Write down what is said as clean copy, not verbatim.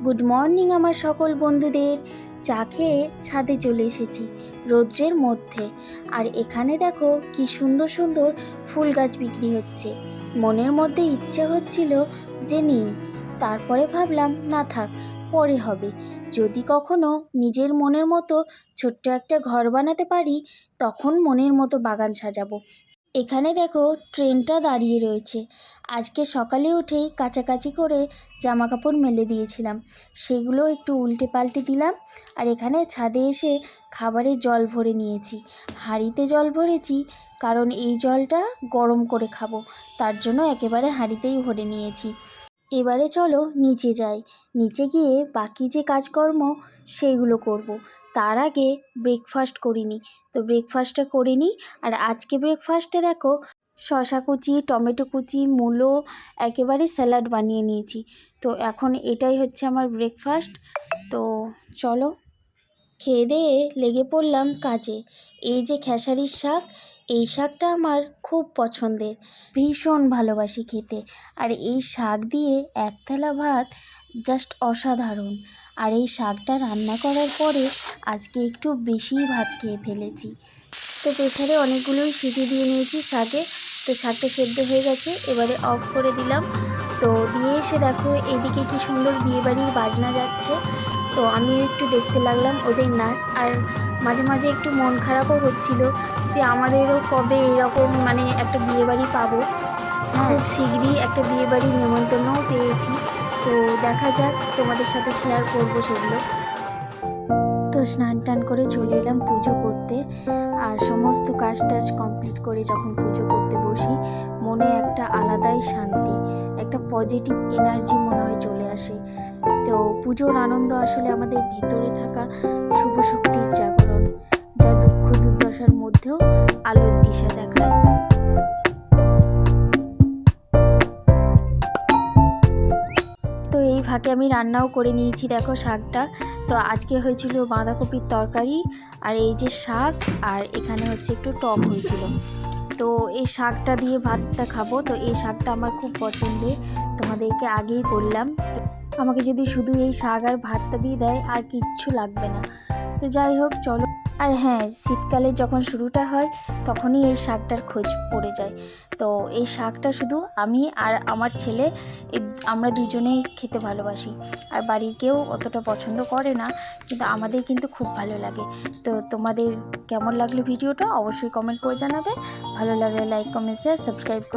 Good morning আমার সকল বন্ধুদের। চা খেয়ে ছাদে চলে এসেছি রৌদ্রের মধ্যে। আর এখানে দেখো কি সুন্দর সুন্দর ফুল গাছ বিক্রি হচ্ছে। মনের মধ্যে ইচ্ছে হচ্ছিল যে নিই, তারপরে ভাবলাম না থাক, পরে হবে। যদি কখনো নিজের মনের মতো ছোট্ট একটা ঘর বানাতে পারি, তখন মনের মতো বাগান সাজাবো। এখানে দেখো ট্রেনটা দাঁড়িয়ে রয়েছে। আজকে সকালে উঠেই কাচাকাচি করে জামা কাপড় মেলে দিয়েছিলাম, সেগুলো একটু উল্টে পাল্টে দিলাম। আর এখানে ছাদে এসে খাবারের জল ভরে নিয়েছি। হাঁড়িতে জল ভরেছি কারণ এই জলটা গরম করে খাবো, তার জন্য একেবারে হাঁড়িতেই ভরে নিয়েছি। এবারে চলো নিচে যাই, নিচে গিয়ে বাকি যে কাজকর্ম সেইগুলো করব। তার আগে ব্রেকফাস্ট করিনি, তো ব্রেকফাস্টটা করে নিই। আর আজকে ব্রেকফাস্টে দেখো শসা কুচি, টমেটো কুচি, মূলো একেবারে স্যালাড বানিয়ে নিয়েছি। তো এখন এটাই হচ্ছে আমার ব্রেকফাস্ট। তো চলো খেয়ে দিয়ে লেগে পড়লাম কাজে। এই যে খেসারির শাক, এই শাকটা আমার খুব পছন্দের, ভীষণ ভালোবাসি খেতে। আর এই শাক দিয়ে এক থালা ভাত জাস্ট অসাধারণ। আর এই শাকটা রান্না করার পরে আজকে একটু বেশিই ভাত খেয়ে ফেলেছি। তো প্রেসারে অনেকগুলোই সিটি দিয়ে নিয়েছি শাকে। তো শাকটা সেদ্ধ হয়ে গেছে, এবারে অফ করে দিলাম। তো দিয়ে এসে দেখো এদিকে কি সুন্দর বিয়েবাড়ির বাজনা যাচ্ছে। তো আমি একটু দেখতে লাগলাম ওদের নাচ। আর মাঝে মাঝে একটু মন খারাপও হচ্ছিল যে আমাদেরও কবে এরকম একটা বিয়েবাড়ি পাবো। খুব শীঘ্রই একটা বিয়েবাড়ির নেমন্তন্নও পেয়েছি। তো দেখা যাক, তোমাদের সাথে শেয়ার করবো সেগুলো। তো স্নান টান করে চলে এলাম পুজো করতে। আর সমস্ত কাজ টাজ কমপ্লিট করে যখন পুজো করতে বসি, মনে একটা আলাদাই শান্তি, একটা পজিটিভ এনার্জি মনে হয় চলে আসে। তো পুজোর আনন্দ আসলে আমাদের ভিতরে থাকা শুভ শক্তির জাগরণ, যা দুঃখ দুর্দশার মধ্যেও আলোর দিশা দেখায়। তো এই ফাঁকে আমি রান্নাও করে নিয়েছি, দেখো শাকটা। তো আজকে হয়েছিল বাঁধাকপির তরকারি, আর এই যে শাক, আর এখানে হচ্ছে একটু টক হয়েছিল। তো এই শাকটা দিয়ে ভাতটা খাবো। তো এই শাকটা আমার খুব পছন্দের, তোমাদেরকে আগেই বললাম। আমাকে যদি শুধু এই শাক আর ভাতটা দিয়ে দেয় আর কিচ্ছু লাগবে না। তো যাই হোক চলো। আর হ্যাঁ, শীতকালে যখন শুরুটা হয় তখনই এই শাকটার খোঁজ পড়ে যায়। তো এই শাকটা শুধু আমি আর আমার ছেলে আমরা দুজনেই খেতে ভালোবাসি। আর বাড়ির কেউ অতটা পছন্দ করে না, কিন্তু আমাদের কিন্তু খুব ভালো লাগে। তো তোমাদের কেমন লাগলো ভিডিওটা অবশ্যই কমেন্ট করে জানাবে। ভালো লাগলে লাইক, কমেন্ট, শেয়ার, সাবস্ক্রাইব করে